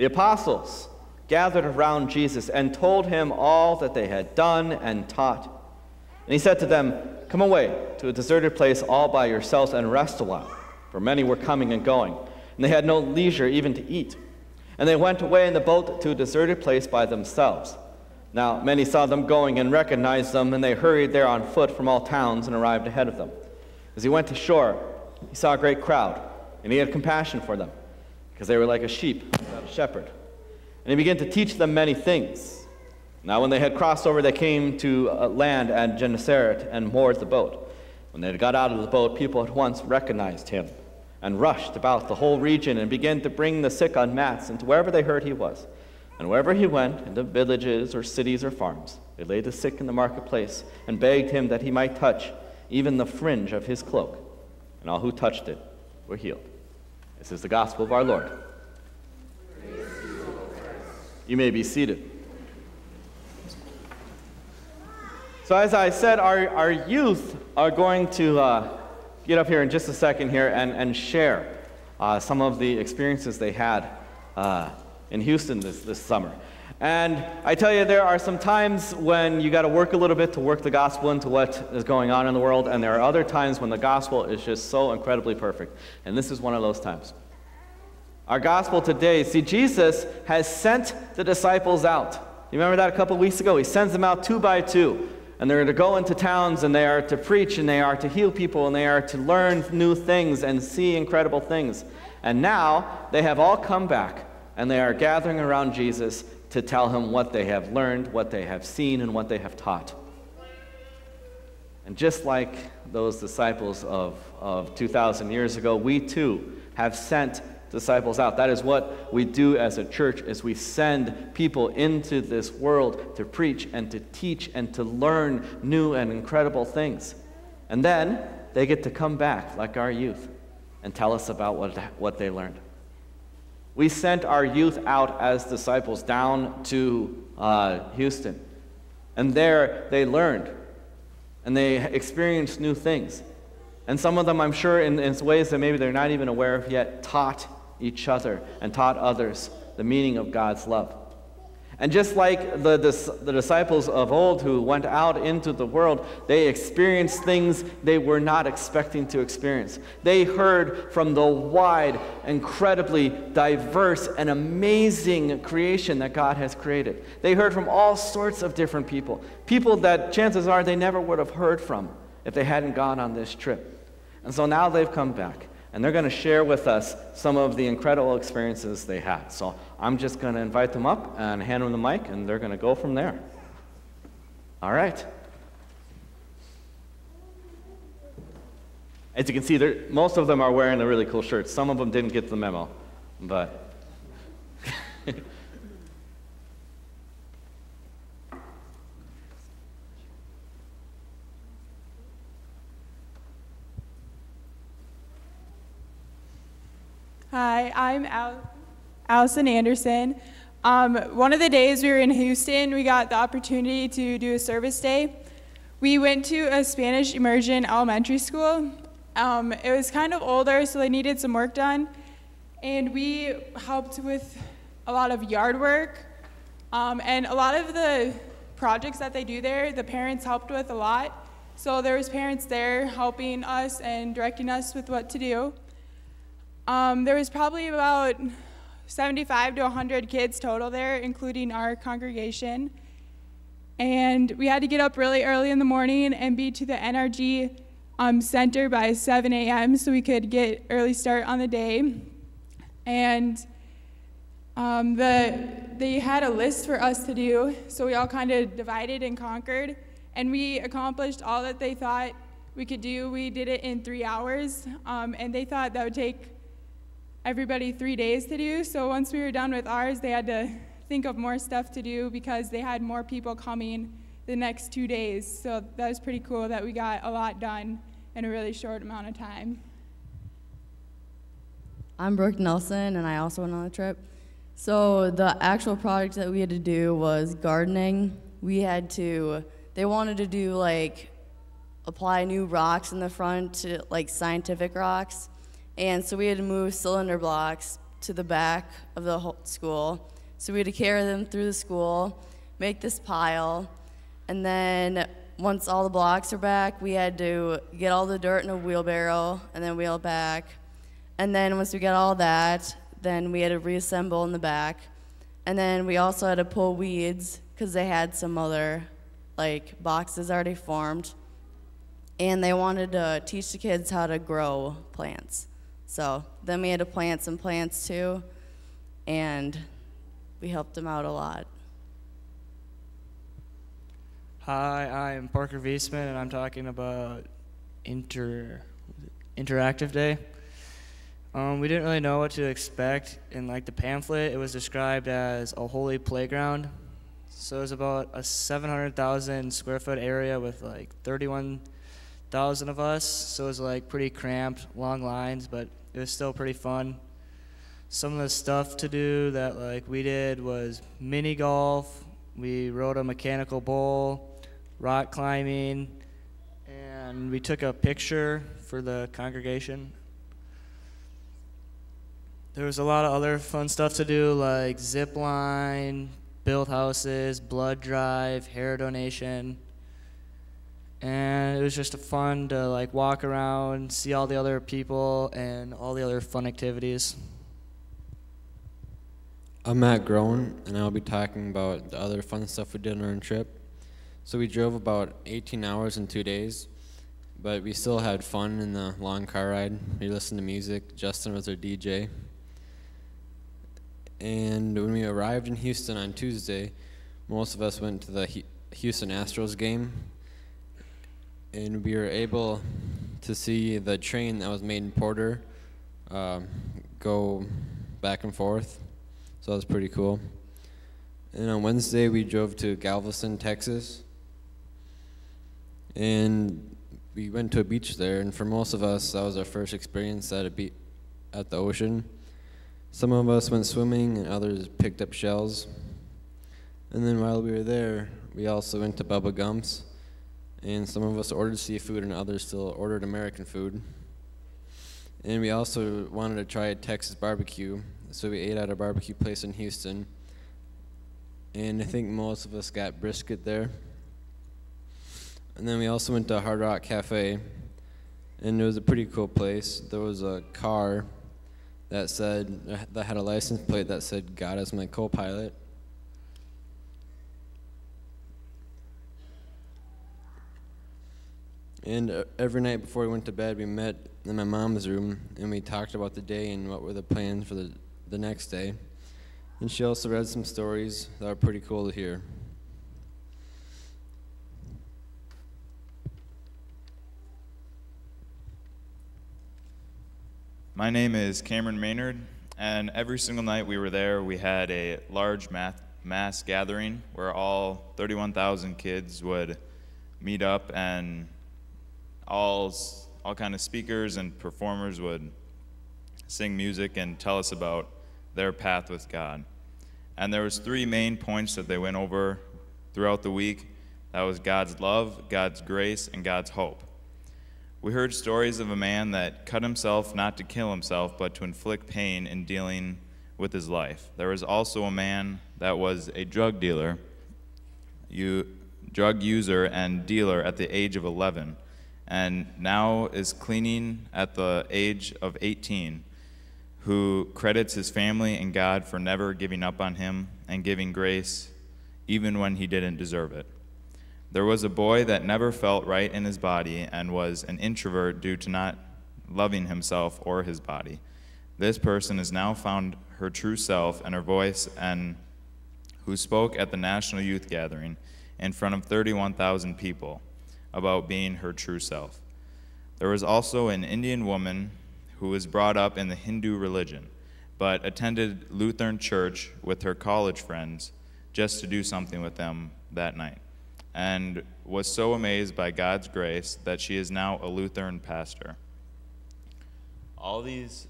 The apostles gathered around Jesus and told him all that they had done and taught. And he said to them, "Come away to a deserted place all by yourselves and rest a while." For many were coming and going, and they had no leisure even to eat. And they went away in the boat to a deserted place by themselves. Now many saw them going and recognized them, and they hurried there on foot from all towns and arrived ahead of them. As he went to shore, he saw a great crowd, and he had compassion for them, because they were like a sheep without a shepherd. And he began to teach them many things. Now when they had crossed over, they came to land at Gennesaret and moored the boat. When they had got out of the boat, people at once recognized him and rushed about the whole region and began to bring the sick on mats into wherever they heard he was. And wherever he went, into villages or cities or farms, they laid the sick in the marketplace and begged him that he might touch even the fringe of his cloak. And all who touched it were healed. This is the gospel of our Lord. You may be seated. So as I said, our youth are going to get up here in just a second here and share some of the experiences they had in Houston this summer. And I tell you, there are some times when you got to work a little bit to work the gospel into what is going on in the world, and there are other times when the gospel is just so incredibly perfect. And this is one of those times. Our gospel today, see, Jesus has sent the disciples out. You remember that a couple weeks ago? He sends them out 2 by 2. And they're to go into towns, and they are to preach, and they are to heal people, and they are to learn new things and see incredible things. And now they have all come back, and they are gathering around Jesus to tell him what they have learned, what they have seen, and what they have taught. And just like those disciples of 2,000 years ago, we too have sent disciples out. That is what we do as a church, is we send people into this world to preach and to teach and to learn new and incredible things. And then they get to come back like our youth and tell us about what they learned. We sent our youth out as disciples down to Houston. And there they learned and they experienced new things. And some of them, I'm sure, in ways that maybe they're not even aware of yet, taught each other and taught others the meaning of God's love. And just like the disciples of old who went out into the world, they experienced things they were not expecting to experience. They heard from the wide, incredibly diverse and amazing creation that God has created. They heard from all sorts of different people, people that chances are they never would have heard from if they hadn't gone on this trip. And so now they've come back, and they're going to share with us some of the incredible experiences they had. So I'm just going to invite them up and hand them the mic, and they're going to go from there. All right. As you can see, most of them are wearing the really cool shirts. Some of them didn't get the memo, but... Hi, I'm Allison Anderson. One of the days we were in Houston, we got the opportunity to do a service day. We went to a Spanish immersion elementary school. It was kind of older, so they needed some work done. And we helped with a lot of yard work. And a lot of the projects that they do there, the parents helped with a lot. So there was parents there helping us and directing us with what to do. There was probably about 75 to 100 kids total there, including our congregation. And we had to get up really early in the morning and be to the NRG center by 7 a.m. so we could get early start on the day. And they had a list for us to do, so we all kind of divided and conquered. And we accomplished all that they thought we could do. We did it in 3 hours, and they thought that would take everybody 3 days to do. So once we were done with ours, they had to think of more stuff to do because they had more people coming the next 2 days. So that was pretty cool that we got a lot done in a really short amount of time. I'm Brooke Nelson, and I also went on a trip. So the actual project that we had to do was gardening. They wanted to do apply new rocks in the front to scientific rocks. And so we had to move cylinder blocks to the back of the whole school. So we had to carry them through the school, make this pile, and then once all the blocks are back, we had to get all the dirt in a wheelbarrow and then wheel it back. And then once we got all that, then we had to reassemble in the back. And then we also had to pull weeds because they had some other boxes already formed. And they wanted to teach the kids how to grow plants. So then we had to plant some plants too, and we helped them out a lot. Hi, I'm Parker Wiesman, and I'm talking about Interactive Day. We didn't really know what to expect. In the pamphlet, it was described as a holy playground. So it was about a 700,000 square foot area with 31,000 of us. So it was pretty cramped, long lines, but it was still pretty fun. Some of the stuff to do that we did was mini golf. We rode a mechanical bull, rock climbing, and we took a picture for the congregation. There was a lot of other fun stuff to do, like zip line, build houses, blood drive, hair donation. And it was just fun to walk around, see all the other people and all the other fun activities. I'm Matt Groen, and I'll be talking about the other fun stuff we did on our trip. So we drove about 18 hours in 2 days, but we still had fun in the long car ride. We listened to music. Justin was our DJ. And when we arrived in Houston on Tuesday, most of us went to the Houston Astros game, and we were able to see the train that was made in Porter go back and forth. So that was pretty cool. And on Wednesday, we drove to Galveston, Texas. And we went to a beach there, and for most of us, that was our first experience at the ocean. Some of us went swimming, and others picked up shells. And then while we were there, we also went to Bubba Gump's, and some of us ordered seafood, and others still ordered American food. And we also wanted to try a Texas barbecue, so we ate at a barbecue place in Houston. And I think most of us got brisket there. And then we also went to Hard Rock Cafe, and it was a pretty cool place. There was a car that had a license plate that said, "God is my co-pilot." And every night before we went to bed, we met in my mom's room, and we talked about the day and what were the plans for the next day. And she also read some stories that were pretty cool to hear. My name is Cameron Maynard, and every single night we were there, we had a large mass gathering where all 31,000 kids would meet up, and all kind of speakers and performers would sing music and tell us about their path with God. And there was 3 main points that they went over throughout the week. That was God's love, God's grace, and God's hope. We heard stories of a man that cut himself not to kill himself, but to inflict pain in dealing with his life. There was also a man that was a drug dealer, drug user and dealer at the age of 11, and now is cleaning at the age of 18, who credits his family and God for never giving up on him and giving grace even when he didn't deserve it. There was a boy that never felt right in his body and was an introvert due to not loving himself or his body. This person has now found her true self and her voice, and who spoke at the National Youth Gathering in front of 31,000 people about being her true self. There was also an Indian woman who was brought up in the Hindu religion, but attended Lutheran church with her college friends just to do something with them that night, and was so amazed by God's grace that she is now a Lutheran pastor. All these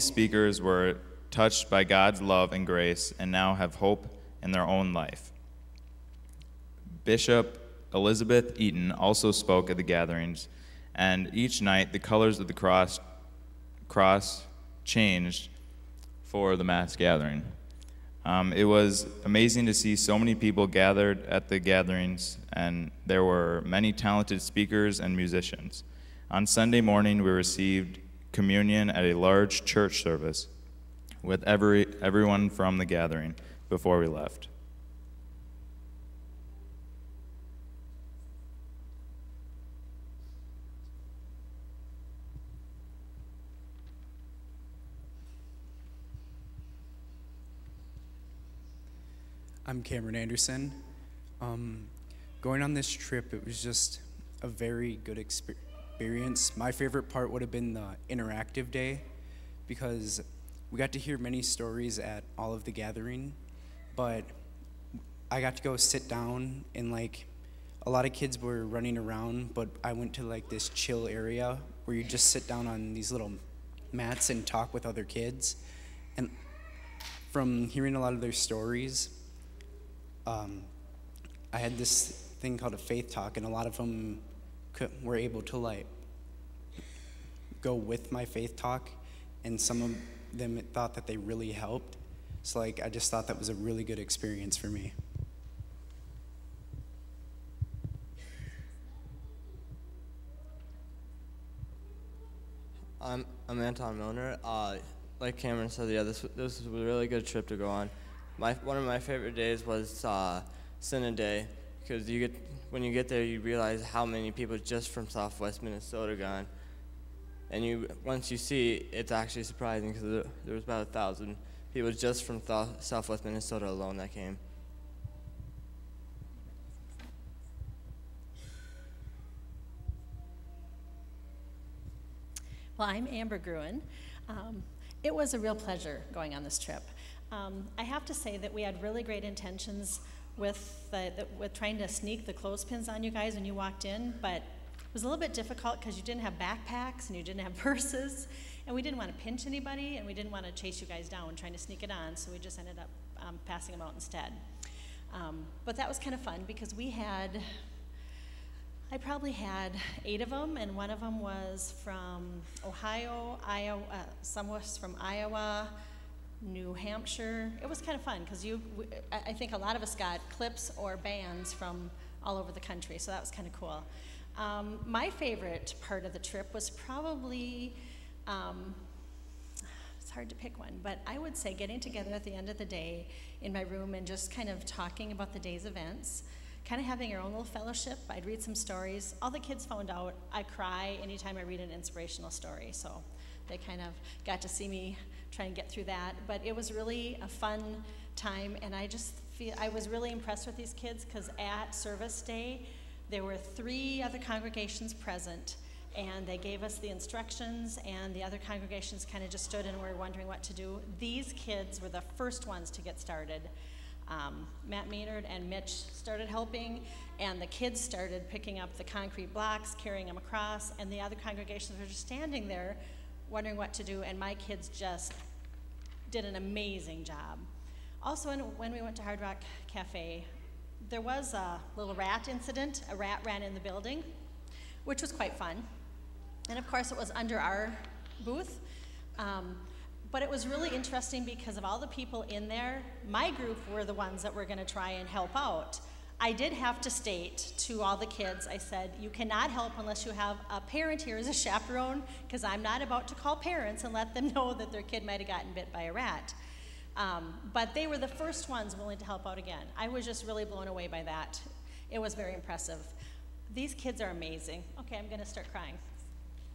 speakers were touched by God's love and grace and now have hope in their own life. Bishop Elizabeth Eaton also spoke at the gatherings, and each night the colors of the cross changed for the mass gathering. It was amazing to see so many people gathered at the gatherings, and there were many talented speakers and musicians. On Sunday morning, we received communion at a large church service with everyone from the gathering before we left. I'm Cameron Anderson. Going on this trip, it was just a very good experience. My favorite part would have been the interactive day, because we got to hear many stories at all of the gathering, but I got to go sit down, and like a lot of kids were running around, but I went to like this chill area where you just sit down on these little mats and talk with other kids. And from hearing a lot of their stories, I had this thing called a faith talk, and a lot of them were able to like go with my faith talk, and some of them thought that they really helped. So like I just thought that was a really good experience for me. I'm Anton Milner. Like Cameron said, yeah, this was a really good trip to go on. One of my favorite days was Synod Day, because when you get there, you realize how many people just from Southwest Minnesota gone, and once you see, it's actually surprising, because there was about 1,000 people just from Southwest Minnesota alone that came. Well, I'm Amber Gruen. It was a real pleasure going on this trip. I have to say that we had really great intentions with trying to sneak the clothespins on you guys when you walked in, but it was a little bit difficult because you didn't have backpacks and you didn't have purses, and we didn't want to pinch anybody, and we didn't want to chase you guys down trying to sneak it on, so we just ended up passing them out instead. But that was kind of fun because I probably had 8 of them, and one of them was from Ohio, some was from Iowa, New Hampshire. It was kind of fun because I think a lot of us got clips or bands from all over the country, so that was kind of cool. My favorite part of the trip was probably, it's hard to pick one, but I would say getting together at the end of the day in my room and just kind of talking about the day's events, kind of having our own little fellowship. I'd read some stories. All the kids found out I cry anytime I read an inspirational story, so they kind of got to see me try and get through that. But it was really a fun time, and I was really impressed with these kids because at service day, there were 3 other congregations present, and they gave us the instructions, and the other congregations kind of just stood and were wondering what to do. These kids were the first ones to get started. Matt Maynard and Mitch started helping, and the kids started picking up the concrete blocks, carrying them across, and the other congregations were just standing there wondering what to do, and my kids just did an amazing job. Also, when we went to Hard Rock Cafe, there was a little rat incident. A rat ran in the building, which was quite fun. And of course, it was under our booth. But it was really interesting because of all the people in there, my group were the ones that were going to try and help out. I did have to state to all the kids, I said, you cannot help unless you have a parent here as a chaperone, because I'm not about to call parents and let them know that their kid might have gotten bit by a rat. But they were the first ones willing to help out again. I was just really blown away by that. It was very impressive. These kids are amazing. Okay, I'm going to start crying.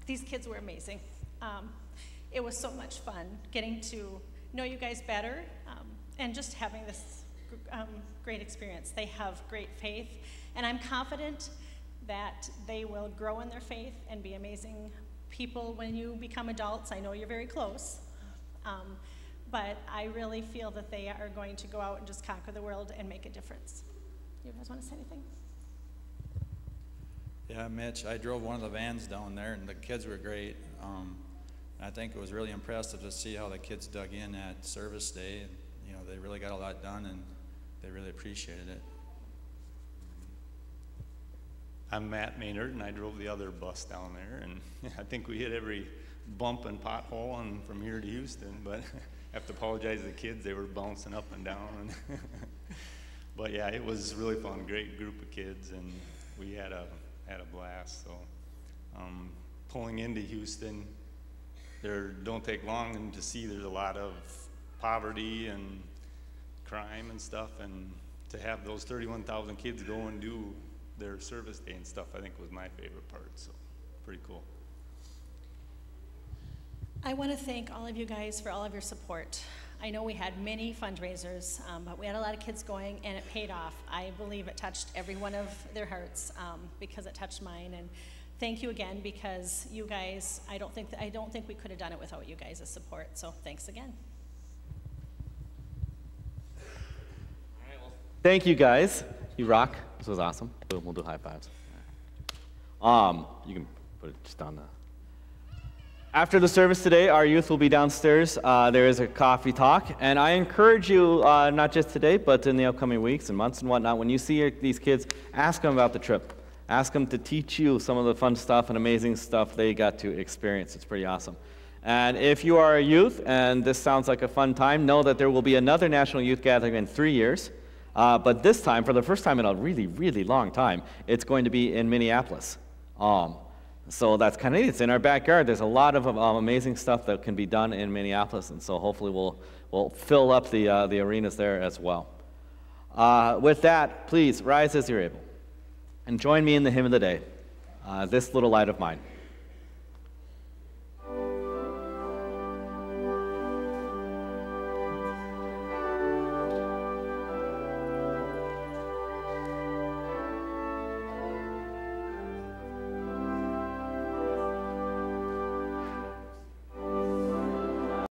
These kids were amazing. It was so much fun getting to know you guys better and just having this great experience. They have great faith, and I'm confident that they will grow in their faith and be amazing people when you become adults. I know you're very close, but I really feel that they are going to go out and just conquer the world and make a difference. You guys want to say anything? Yeah, Mitch, I drove one of the vans down there, and the kids were great. I think it was really impressive to see how the kids dug in at service day. You know, they really got a lot done, and they really appreciated it. I'm Matt Maynard, and I drove the other bus down there, and I think we hit every bump and pothole and from here to Houston, but have to apologize to the kids. They were bouncing up and down. But yeah, it was really fun. Great group of kids, and we had a blast. So pulling into Houston, don't take long and to see there's a lot of poverty and crime and stuff, and to have those 31,000 kids go and do their service day and stuff, I think was my favorite part. So pretty cool. I want to thank all of you guys for all of your support. I know we had many fundraisers, but we had a lot of kids going, and it paid off. I believe it touched every one of their hearts because it touched mine. And thank you again, because you guys, I don't think we could have done it without you guys' support. So thanks again. Thank you, guys. You rock. This was awesome. Boom, we'll do high fives. You can put it just on the... After the service today, our youth will be downstairs. There is a coffee talk, and I encourage you, not just today, but in the upcoming weeks and months and whatnot, when you see these kids, ask them about the trip. Ask them to teach you some of the fun stuff and amazing stuff they got to experience. It's pretty awesome. And if you are a youth, and this sounds like a fun time, know that there will be another National Youth Gathering in 3 years. But this time, for the first time in a really, really long time, it's going to be in Minneapolis. So that's kind of neat. It's in our backyard. There's a lot of amazing stuff that can be done in Minneapolis, and so hopefully we'll fill up the arenas there as well. With that, please rise as you're able, and join me in the hymn of the day, This Little Light of Mine.